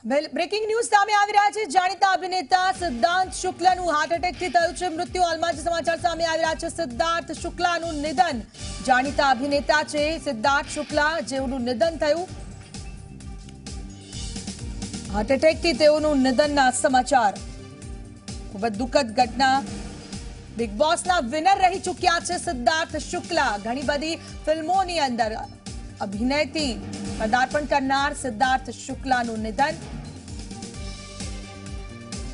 Breaking news સામે આવી રહ્યા છે। જાણીતા અભિનેતા સિદ્ધાર્થ શુક્લાનું હાર્ટ એટેકથી થયું છે મૃત્યુ। હાલમાં જ સમાચાર સામે આવી રહ્યા છે। સિદ્ધાર્થ શુક્લાનું નિધન। જાણીતા અભિનેતા છે સિદ્ધાર્થ શુક્લા, જેઓનું નિધન થયું। હાર્ટ એટેકથી તેઓનું નિધનના સમાચાર। ખૂબ જ દુઃખદ ઘટના। બિગ બોસના વિનર રહી ચૂક્યા છે સિદ્ધાર્થ શુક્લા। ઘણી બધી ફિલ્મોની અંદર અભિનયથી પદાર્પણ કરનાર સિદ્ધાર્થ શુક્લાનું નિધન।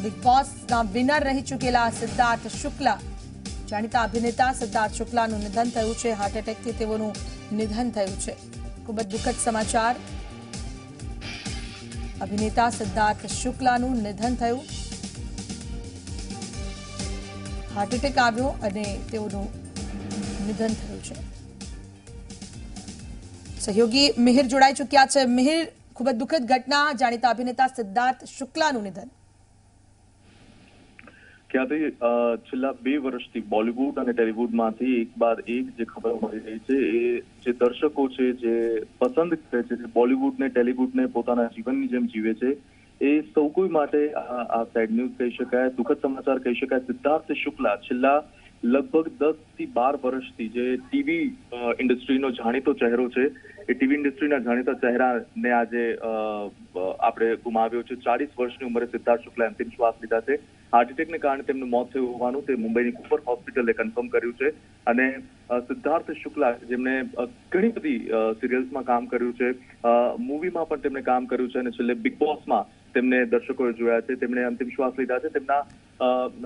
बिग बॉस विनर रही चुकेला सिद्धार्थ शुक्ला, जाणीता अभिनेता सिद्धार्थ शुक्लाનું નિધન થયું છે। હાર્ટ એટેકથી તેઓનું નિધન થયું છે। ખૂબ જ દુઃખદ સમાચાર। અભિનેતા સિદ્ધાર્થ શુક્લાનું નિધન થયું। હાર્ટ એટેક આવ્યો અને તેઓનું નિધન થયું છે। સહયોગી મિહિર જોડાઈ ચૂક્યા છે। મિહિર, ખૂબ જ દુઃખદ ઘટના, જાણીતા અભિનેતા સિદ્ધાર્થ શુક્લાનું નિધન। ખ્યાતિ છેલ્લા 2 વર્ષથી બોલિવૂડ અને ટેલિવૂડમાંથી એક બાદ એક જે ખબર મળી રહી છે એ જે દર્શકો છે જે પસંદ કરે છે બોલિવૂડને ટેલિવૂડને પોતાના જીવનની જેમ જીવે છે એ સૌ કોઈ માટે આ સેડ ન્યૂઝ કહી શકાય, દુઃખદ સમાચાર કહી શકાય। સિદ્ધાર્થ શુક્લા છેલ્લા લગભગ 10 થી 12 વર્ષથી જે ટીવી ઇન્ડસ્ટ્રીનો જાણીતો ચહેરો છે એ ટીવી ઇન્ડસ્ટ્રીના જાણીતા ચહેરાને આજે આપણે ગુમાવ્યો છે। 40 વર્ષની ઉંમરે સિદ્ધાર્થ શુક્લાએ અંતિમ શ્વાસ લીધા છે। હાર્ટ એટેકને કારણે તેમનું મોત થયું હોવાનું તે મુંબઈની કુપર હોસ્પિટલે કન્ફર્મ કર્યું છે। અને સિદ્ધાર્થ શુક્લા જેમણે ઘણી બધી સિરિયલ્સમાં કામ કર્યું છે, મૂવીમાં પણ તેમણે કામ કર્યું છે અને છેલ્લે બિગ બોસમાં તેમને દર્શકોએ જોયા છે। તેમણે અંતિમ શ્વાસ લીધા છે। તેમના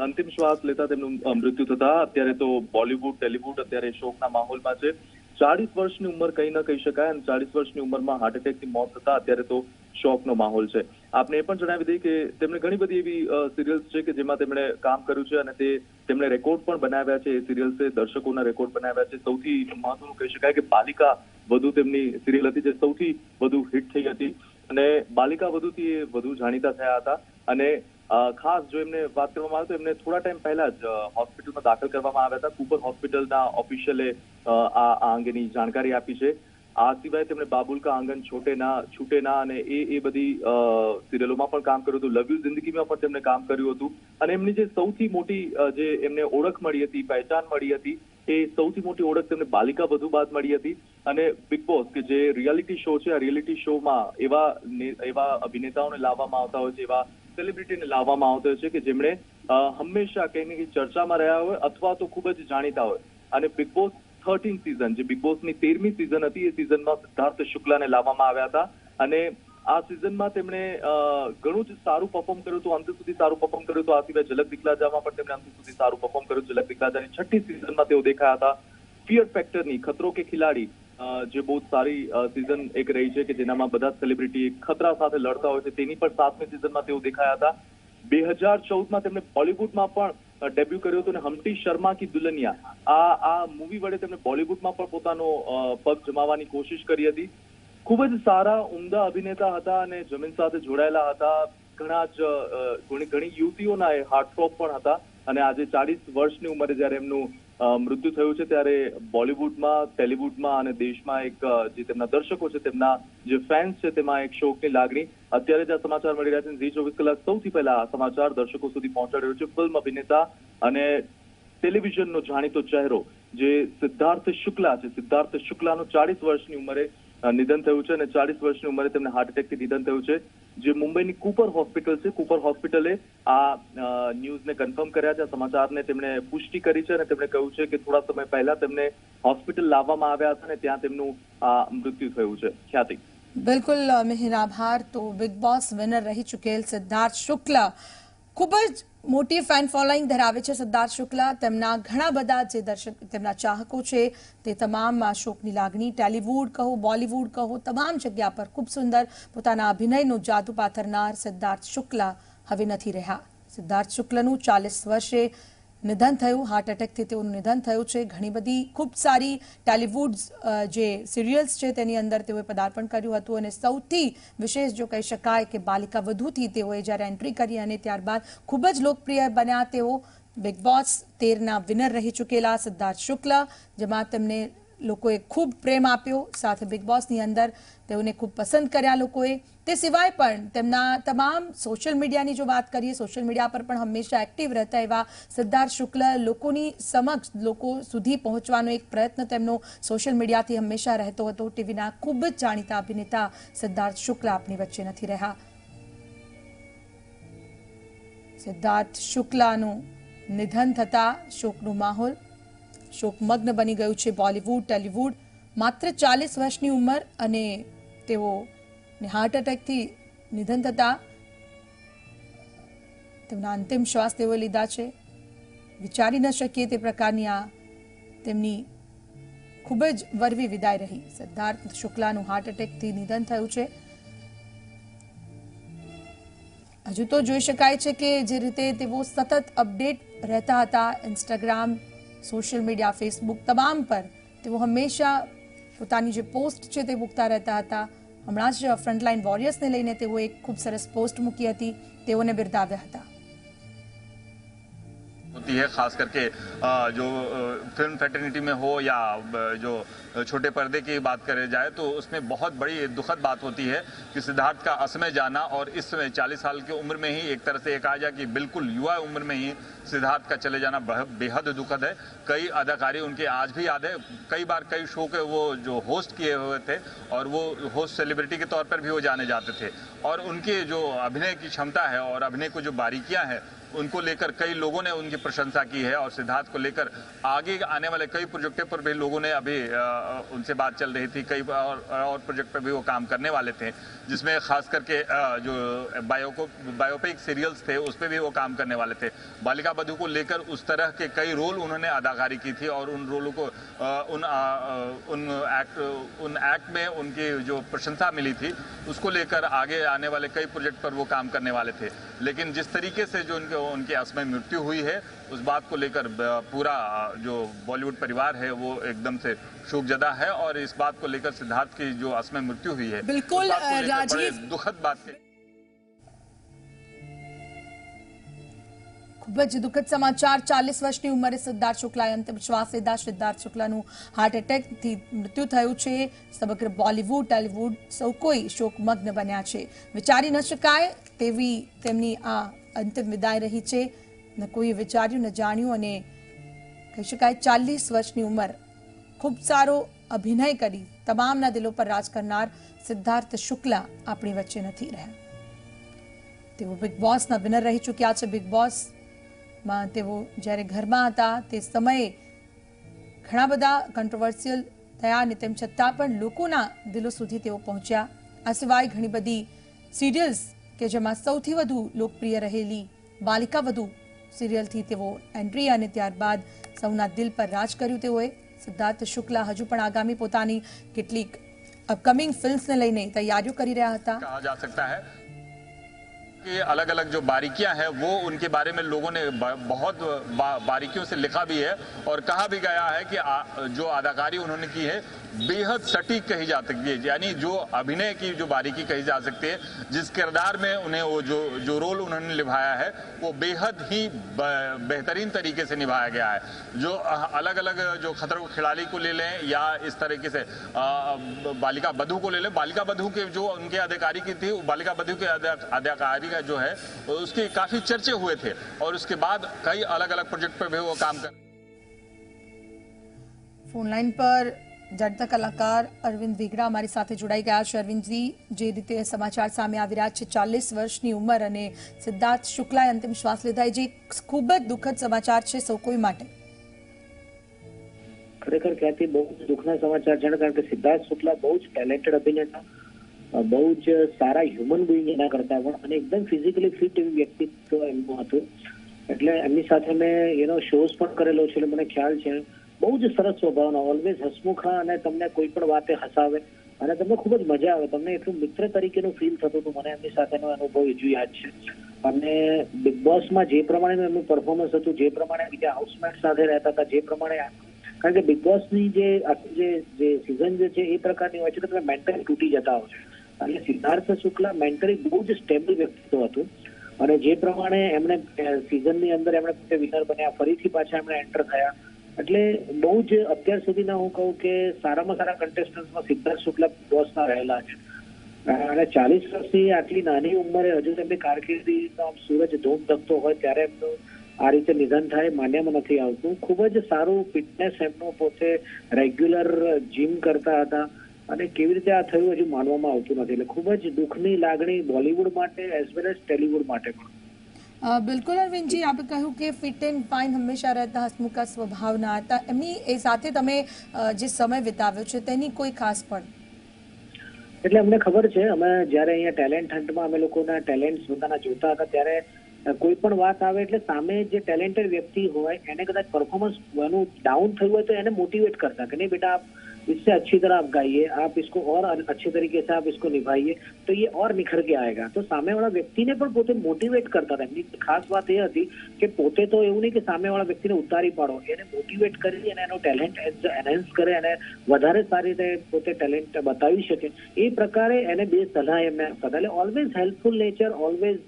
અંતિમ શ્વાસ લેતા તેમનું મૃત્યુ થતા અત્યારે તો બોલિવૂડ ટેલિવૂડ અત્યારે શોકના માહોલમાં છે। 40 વર્ષની ઉંમર કંઈ ન કહી શકાય અને 40 વર્ષની ઉંમરમાં હાર્ટ એટેકથી મોત થતા અત્યારે તો શોકનો માહોલ છે। આપને એ પણ જણાવી દઈએ કે તેમણે ઘણી બધી એવી સિરિયલ્સ છે કે જેમાં તેમણે કામ કર્યું છે અને તેમણે રેકોર્ડ પણ બનાવ્યા છે। એ સિરિયલ્સે દર્શકોના રેકોર્ડ બનાવ્યા છે। સૌથી મહત્વનું કહી શકાય કે બાલિકા વધુ તેમની સિરિયલ હતી જે સૌથી વધુ હિટ થઈ હતી અને બાલિકા વધુથી એ વધુ જાણીતા થયા હતા। અને ખાસ જો એમને વાત કરવામાં આવે તો એમને થોડા ટાઈમ પહેલા જ હોસ્પિટલમાં દાખલ કરવામાં આવ્યા હતા। કુપર હોસ્પિટલના ઓફિશિયલે આ અંગેની જાણકારી આપી છે। આ સિવાય તેમણે બાબુલકા આંગન છૂટેના અને એ બધી સિરિયલોમાં પણ કામ કર્યું હતું। લવ યુ જિંદગીમાં પણ તેમણે કામ કર્યું હતું અને એમની જે સૌથી મોટી જે એમને ઓળખ મળી હતી, પહેચાન મળી હતી, એ સૌથી મોટી ઓળખ તેમને બાલિકા વધુ બાદ મળી હતી। અને બિગ બોસ કે જે રિયાલિટી શો છે, આ રિયાલિટી શોમાં એવા અભિનેતાઓને લાવવામાં આવતા હોય છે, એવા સેલિબ્રિટીને લાવવામાં આવતા હોય છે કે જેમણે હંમેશા કંઈ ને કંઈ ચર્ચામાં રહ્યા હોય અથવા તો ખૂબ જ જાણીતા હોય। અને બિગ બોસ 13 સિઝન જે બિગ બોસની 13મી સિઝન હતી એ સિઝનમાં સિદ્ધાર્થ શુક્લાને લાવવામાં આવ્યા હતા અને આ સિઝનમાં તેમણે ઘણું જ સારું પરફોર્મ કર્યું હતું, અંત સુધી સારું પરફોર્મ કર્યું હતું। આ સિવાય ઝલક દિખલા જામાં પણ તેમણે અંત સુધી સારું પરફોર્મ કર્યું। ઝલક દિખલા જાની 6ઠી સિઝનમાં તેઓ દેખાયા હતા। ફિયર ફેક્ટરની ખતરો કે ખિલાડી જે બહુ સારી સિઝન એક રહી છે કે જેનામાં બધા સેલિબ્રિટી ખતરા સાથે લડતા હોય છે તેની પણ 7મી સિઝનમાં તેઓ દેખાયા હતા। 2014માં તેમણે બોલિવૂડમાં પણ ડેબ્યુ કર્યું હતું અને હમ્ટી શર્મા કી દુલ્હનિયા આ મૂવી વડે તેમણે બોલિવૂડમાં પણ પોતાનો પગ જમાવવાની કોશિશ કરી હતી। ખૂબ જ સારા ઉમદા અભિનેતા હતા અને જમીન સાથે જોડાયેલા હતા। ઘણી યુવતીઓના એ હાર્ટથ્રોબ પણ હતા અને આજે 40 વર્ષની ઉંમરે જ્યારે એમનું મૃત્યુ થયું છે ત્યારે બોલિવૂડમાં, ટેલિવૂડમાં અને દેશમાં એક જે તેમના દર્શકો છે, તેમના જે ફેન્સ છે, તેમાં એક શોકની લાગણી। અત્યારે જે સમાચાર મળી રહ્યા છે, ઝી 24 કલાક સૌથી પહેલા આ સમાચાર દર્શકો સુધી પહોંચાડી રહ્યો છે। ફિલ્મ અભિનેતા અને ટેલિવિઝનનો જાણીતો ચહેરો જે સિદ્ધાર્થ શુક્લા છે, સિદ્ધાર્થ શુક્લાનું 40 વર્ષની ઉંમરે નિધન થયું છે અને 40 વર્ષની ઉંમરે તેમને હાર્ટ એટેકથી નિધન થયું છે। જે મુંબઈની કુપર હોસ્પિટલ છે, કુપર હોસ્પિટલે આ ન્યૂઝને કન્ફર્મ કર્યા છે, સમાચારને તેમણે પુષ્ટિ કરી છે અને તેમણે કહ્યું છે કે થોડા સમય પહેલા તેમને હોસ્પિટલ લાવવામાં આવ્યા હતા અને ત્યાં તેમનું મૃત્યુ થયું છે। ખ્યાતિ, બિલકુલ મિહિર, આભાર। તો બિગ બોસ વિનર રહી ચૂકેલ સિદ્ધાર્થ શુક્લા, ખૂબ જ મોટી ફેન ફોલોઈંગ ધરાવે છે સિદ્ધાર્થ શુક્લા। તેમના ઘણા બધા જે તેમના ચાહકો છે તે તમામ શોકની લાગણી, ટેલિવૂડ કહો, બોલિવૂડ કહો, તમામ જગ્યા પર ખૂબ સુંદર પોતાના અભિનયનો જાદુ પાથરનાર સિદ્ધાર્થ શુક્લા હવે નથી રહ્યા। સિદ્ધાર્થ શુક્લાનું 40 વર્ષે નિધન થયું। હાર્ટ એટેકથી તેઓનું નિધન થયું છે। ઘણી બધી ખૂબ સારી ટેલિવૂડ જે સિરિયલ્સ છે તેની અંદર તેઓએ પદાર્પણ કર્યું હતું અને સૌથી વિશેષ જો કહી શકાય કે બાલિકા વધુથી તેઓએ જ્યારે એન્ટ્રી કરી અને ત્યારબાદ ખૂબ જ લોકપ્રિય બન્યા તેઓ। બિગ બોસ 13ના વિનર રહી ચૂકેલા સિદ્ધાર્થ શુક્લા, જેમાં તેમને લોકોએ ખૂબ પ્રેમ આપ્યો, સાથે બિગ બોસની અંદર તેઓને ખૂબ પસંદ કર્યા લોકોએ. તે સિવાય પણ તેમના તમામ સોશિયલ મીડિયાની જો વાત કરીએ, સોશિયલ મીડિયા પર પણ હંમેશા એક્ટિવ રહેતા એવા સિદ્ધાર્થ શુક્લ, લોકોની સમક્ષ લોકો સુધી પહોંચવાનો એક પ્રયત્ન તેમનો સોશિયલ મીડિયાથી હંમેશા રહેતો હતો. ટીવીના ખૂબ જ જાણીતા અભિનેતા સિદ્ધાર્થ શુક્લ આપણી વચ્ચે નથી રહ્યા. સિદ્ધાર્થ શુક્લાનું નિધન થતા શોકનું માહોલ, શોકમગ્ન બની ગયું છે બોલિવૂડ, ટેલિવૂડ. માત્ર 40 વર્ષની ઉંમર અને તેઓ હાર્ટ એટેકથી નિધન થતા તેમના અંતિમ શ્વાસ તેઓએ લીધા છે. વિચારી ન શકીએ તે પ્રકારની આ તેમની ખૂબ જ વરવી વિદાય રહી. સિદ્ધાર્થ શુક્લાનું હાર્ટ એટેકથી નિધન થયું છે. હજુ તો જોઈ શકાય છે કે જે રીતે તેઓ સતત અપડેટ રહેતા હતા, ઇન્સ્ટાગ્રામ, સોશિયલ મીડિયા, ફેસબુક તમામ પર તેઓ હંમેશા પોતાની જે પોસ્ટ છે તે મૂકતા રહેતા હતા. હમણાં જ ફ્રન્ટલાઇન વોરિયર્સને લઈને તેઓ એક ખૂબ સરસ પોસ્ટ મૂકી હતી, તેઓને બિરદાવ્યા હતા. होती है, खास करके जो फिल्म फ्रेटर्निटी में हो या जो छोटे पर्दे की बात करे जाए तो उसमें बहुत बड़ी दुखद बात होती है कि सिद्धार्थ का असमय जाना, और इस समय 40 साल की उम्र में ही एक तरह से कहा जाए कि बिल्कुल युवा उम्र में ही सिद्धार्थ का चले जाना बेहद दुखद है. कई अदाकारी उनके आज भी याद है. कई बार कई शो के वो जो होस्ट किए हुए थे और वो होस्ट सेलिब्रिटी के तौर पर भी वो जाने जाते थे, और उनके जो अभिनय की क्षमता है और अभिनय को जो बारीकियां हैं उनको लेकर कई लोगों ने उनकी प्रशंसा की है. और सिद्धार्थ को लेकर आगे आने वाले कई प्रोजेक्टों पर भी लोगों ने अभी उनसे बात चल रही थी. कई और प्रोजेक्ट पर भी वो काम करने वाले थे, जिसमें खास करके जो बायोपिक सीरियल्स थे उस पर भी वो काम करने वाले थे. बालिका बधू को लेकर उस तरह के कई रोल उन्होंने अदाकारी की थी, और उन रोलों को उन एक्ट में उनकी जो प्रशंसा मिली थी उसको लेकर आगे आने वाले कई प्रोजेक्ट पर वो काम करने वाले थे. लेकिन जिस तरीके से जो उनकी असमय मृत्यु हुई है उस बात को लेकर पूरा जो बॉलीवुड परिवार है वो एकदम से शोकजदा है. और इस बात को लेकर सिद्धार्थ की जो असमय मृत्यु हुई है बिल्कुल राजीव, दुखद बात है. ખૂબ જ દુઃખદ સમાચાર. 40 વર્ષની ઉંમરે સિદ્ધાર્થ શુક્લાએ અંતિમ શ્વાસ લીધા. સિદ્ધાર્થ શુક્લાનું હાર્ટ એટેકથી મૃત્યુ થયું છે. સમગ્ર બોલિવૂડ, ટેલિવૂડ સૌ કોઈ શોકમગ્ન બન્યા છે. વિચારી ન શકાય તેવી તેમની આ અંતિમ વિદાય રહી છે. ન કોઈએ વિચાર્યું, ન જાણ્યું, અને કહી શકાય 40 વર્ષની ઉંમર, ખૂબ સારો અભિનય કરી તમામના દિલો પર રાજ કરનાર સિદ્ધાર્થ શુક્લા આપણી વચ્ચે નથી રહ્યા. તેઓ બિગ બોસના વિનર રહી ચૂક્યા છે. બિગ બોસમાં તેઓ જ્યારે ઘરમાં હતા તે સમયે ઘણા બધા કંટ્રોવર્સિયલ થયા, અને તેમ છતાં પણ લોકોના દિલો સુધી તેઓ પહોંચ્યા. આ સિવાય ઘણી બધી સિરિયલ્સ કે જેમાં સૌથી વધુ લોકપ્રિય રહેલી બાલિકા વધુ સિરિયલથી તેઓ એન્ટ્રી, અને ત્યારબાદ સૌના દિલ પર રાજ કર્યું તેઓએ. સિદ્ધાર્થ શુક્લા હજુ પણ આગામી પોતાની કેટલીક અપકમિંગ ફિલ્મ્સને લઈને તૈયારીઓ કરી રહ્યા હતા. कहा जा सकता है कि अलग अलग जो बारीकियां हैं वो उनके बारे में लोगों ने बहुत बारीकियों से लिखा भी है, और कहा भी गया है कि जो अदाकारी उन्होंने की है बेहद सटीक कही जा सकती है. यानी जो अभिनय की जो बारीकी कही जा सकती है, जिस किरदार में उन्हें वो जो रोल उन्होंने निभाया है वो बेहद ही बेहतरीन तरीके से निभाया गया है. जो अलग अलग जो खतरों के खिलाड़ी को ले लें या इस तरीके से बालिका बधू को ले लें, बालिका बधू के जो उनके अदाकारी की थी, बालिका बधू के अदाकारी का जो है उसके काफी चर्चे हुए थे, और उसके बाद कई अलग अलग प्रोजेक्ट पर भी वो काम कर. ફોન લાઈન પર જાણીતા કલાકાર અરવિંદ વેગડા અમારી સાથે જોડાઈ ગયા છે. અરવિંદજી, જે રીતે સમાચાર સામે આવી રહ્યા છે, 40 વર્ષની ઉંમર અને સિદ્ધાર્થ શુક્લાએ અંતિમ શ્વાસ લીધા, જે ખૂબ જ દુઃખદ સમાચાર છે સૌ કોઈ માટે. ખરેખર ખ્યાતિ બહુ જ દુઃખના સમાચાર છે, કારણ કે સિદ્ધાર્થ શુક્લા બહુ જ ટેલેન્ટેડ અભિનેતા, બહુ જ સારા હ્યુમન બિંગ એના કરતા પણ, અને એકદમ ફિઝિકલી ફિટ એવું વ્યક્તિત્વ એમનું હતું. એટલે એમની સાથે મેં શોઝ પણ કરેલો છે, એટલે મને ખ્યાલ છે. બહુ જ સરસ સ્વભાવના, ઓલવેઝ હસમુખા, અને તમને કોઈ પણ વાતે હસાવે, અને તમને ખૂબ જ મજા આવે. તમને એટલું મિત્ર તરીકેનું ફીલ થતું હતું. મને એમની સાથેનો અનુભવ હજુ યાદ છે. અને બિગ બોસમાં જે પ્રમાણેનું એમનું પરફોર્મન્સ હતું, જે પ્રમાણે બીજા હાઉસમેટ સાથે રહેતા હતા, જે પ્રમાણે, કારણ કે બિગ બોસની જે સિઝન જે છે એ પ્રકારની હોય છે કે તમે મેન્ટલી તૂટી જતા હો છો. એટલે સિદ્ધાર્થ શુક્લા મેન્ટલી બહુ જ સ્ટેબલ વ્યક્તિત્વ હતું, અને જે પ્રમાણે એમણે સિઝનની અંદર એમણે પોતે વિનર બન્યા, ફરીથી પાછા એમણે એન્ટર થયા, એટલે બહુ જ અત્યાર સુધીના હું કહું કે સારામાં સારા કન્ટેસ્ટન્ટમાં સિદ્ધાર્થ શુક્લા બોસમાં રહેલા છે અને 40 વર્ષની આટલી નાની ઉંમરે હજુ તેમની કારકિર્દીનો સૂરજ ધૂમ ધકતો હોય ત્યારે એમનું આ રીતે નિધન થાય માન્યમાં નથી આવતું. ખૂબ જ સારું ફિટનેસ એમનું, પોતે રેગ્યુલર જીમ કરતા હતા અને કેવી રીતે આ થયું હજુ માનવામાં આવતું નથી. એટલે ખૂબ જ દુઃખની લાગણી બોલિવૂડ માટે એઝ વેલ એઝ ટેલિવૂડ માટે પણ. બિલકુલ અરવિંદજી, આપે કહ્યું કે ફિટ એન્ડ ફાઇન હંમેશા રહેતા, હસમુખા સ્વભાવના હતા. એમની એ સાથે તમે જે સમય વિતાવ્યો છે તેની કોઈ ખાસ પણ? એટલે અમને ખબર છે, અમે જ્યારે અહીંયા ટેલેન્ટ હન્ટમાં અમે લોકોના ટેલેન્ટ્સ પોતાના જોતા હતા ત્યારે કોઈ પણ વાત આવે એટલે સામે જે ટેલેન્ટેડ વ્યક્તિ હોય એને કદાચ પરફોર્મન્સ એનું ડાઉન થયું હોય તો એને મોટિવેટ કરતા કે નહીં બેટા, આપ इससे अच्छी तरह आप गाइए, आप इसको और अच्छे तरीके से आप इसको निभाइए तो ये और निखर के आएगा. तो સામેવાળા વ્યક્તિને પણ પોતે મોટિવેટ કરતા હતા. એમની ખાસ વાત એ હતી કે પોતે તો એવું નહીં કે સામેવાળા વ્યક્તિને ઉતારી પાડો, એને મોટિવેટ કરી અને એનો ટેલેન્ટ એનહેન્સ કરે અને વધારે સારી રીતે પોતે ટેલેન્ટ બતાવી શકે એ પ્રકારે એને બે સલાહ એમને આપતા હતા. એટલે ઓલવેઝ હેલ્પફુલ નેચર, ઓલવેઝ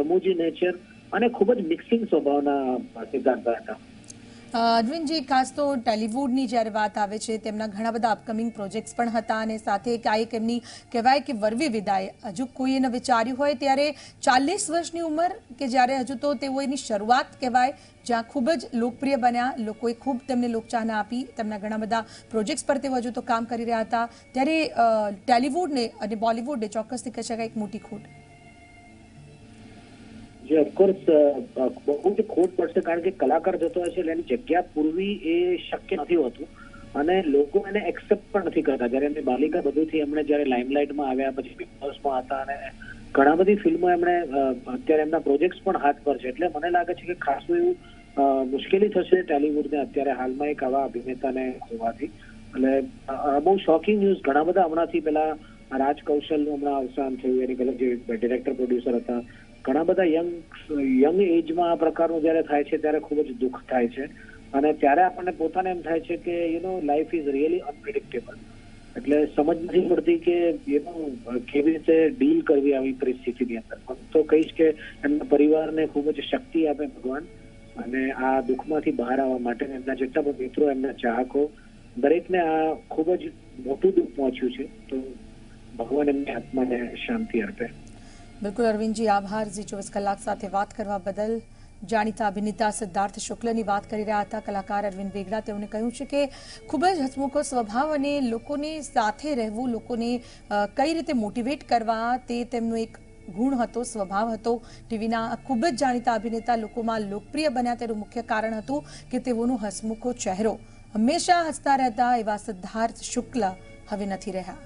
રમૂજી નેચર અને ખૂબ જ મિક્સિંગ સ્વભાવના સિદ્ધાર્થ હતા. અરવિંદજી, ખાસ તો ટેલિવૂડની જ્યારે વાત આવે છે તેમના ઘણા બધા અપકમિંગ પ્રોજેક્ટ્સ પણ હતા અને સાથે કાંઈક એમની કહેવાય કે વરવી વિદાય હજુ કોઈ એને વિચાર્યું હોય ત્યારે 40 વર્ષની ઉંમર કે જ્યારે હજુ તો તેઓ એની શરૂઆત કહેવાય જ્યાં ખૂબ જ લોકપ્રિય બન્યા, લોકોએ ખૂબ તેમને લોકચાહના આપી, તેમના ઘણા બધા પ્રોજેક્ટ્સ પર તેઓ હજુ તો કામ કરી રહ્યા હતા ત્યારે ટેલિવૂડને અને બોલિવૂડને ચોક્કસથી કહી શકાય એક મોટી ખોટ. જે ઓફકોર્સ બહુ જ ખોટ પડશે કારણ કે કલાકાર જતો હોય છે એટલે એની જગ્યા પૂરવી એ શક્ય નથી હોતું અને લોકો એને એક્સેપ્ટ પણ નથી કરતા. જ્યારે એમની બાલિકા બધુંથી એમણે જ્યારે લાઇમલાઇટમાં આવ્યા પછી બિગ બોસમાં હતા અને ઘણા બધી ફિલ્મો એમણે અત્યારે એમના પ્રોજેક્ટ્સ પણ હાથ પર છે. એટલે મને લાગે છે કે ખાસું એવું મુશ્કેલી થશે ટેલિવૂડને અત્યારે હાલમાં એક આવા અભિનેતાને હોવાથી. એટલે બહુ શોકિંગ ન્યૂઝ. ઘણા બધા હમણાંથી પેલા રાજ કૌશલનું હમણાં અવસાન થયું, એની પહેલા જે ડિરેક્ટર પ્રોડ્યુસર હતા, ઘણા બધા યંગ એજમાં આ પ્રકારનું જ્યારે થાય છે ત્યારે ખૂબ જ દુઃખ થાય છે અને ત્યારે આપણને પોતાને એમ થાય છે કે લાઈફ ઇઝ રિયલી અનપ્રિડિક્ટેબલ. એટલે સમજ નથી પડતી કે કેવી રીતે ડીલ કરવી આવી પરિસ્થિતિની અંદર. પણ તો કહીશ કે એમના પરિવારને ખૂબ જ શક્તિ આપે ભગવાન અને આ દુઃખમાંથી બહાર આવવા માટે એમના જેટલા પણ મિત્રો, એમના ચાહકો દરેકને આ ખૂબ જ મોટું દુઃખ પહોંચ્યું છે. તો ભગવાન એમની આત્માને શાંતિ આપે. બિલકુલ અરવિંદજી, આભાર ઝી 24 કલાક સાથે વાત કરવા બદલ. જાણીતા અભિનેતા સિદ્ધાર્થ શુક્લની વાત કરી રહ્યા હતા કલાકાર અરવિંદ વેગડા. તેમણે કહ્યું છે કે ખૂબ જ હસમુખો સ્વભાવ અને લોકોની સાથે રહેવું, લોકોને કઈ રીતે મોટિવેટ કરવા તે તેમનો એક ગુણ હતો, સ્વભાવ હતો. ટીવીના ખૂબ જ જાણીતા અભિનેતા લોકોમાં લોકપ્રિય બન્યા તેનું મુખ્ય કારણ હતું કે તેઓનો હસમુખો ચહેરો. હંમેશા હસતા રહેતા એવા સિદ્ધાર્થ શુક્લ હવે નથી રહ્યા.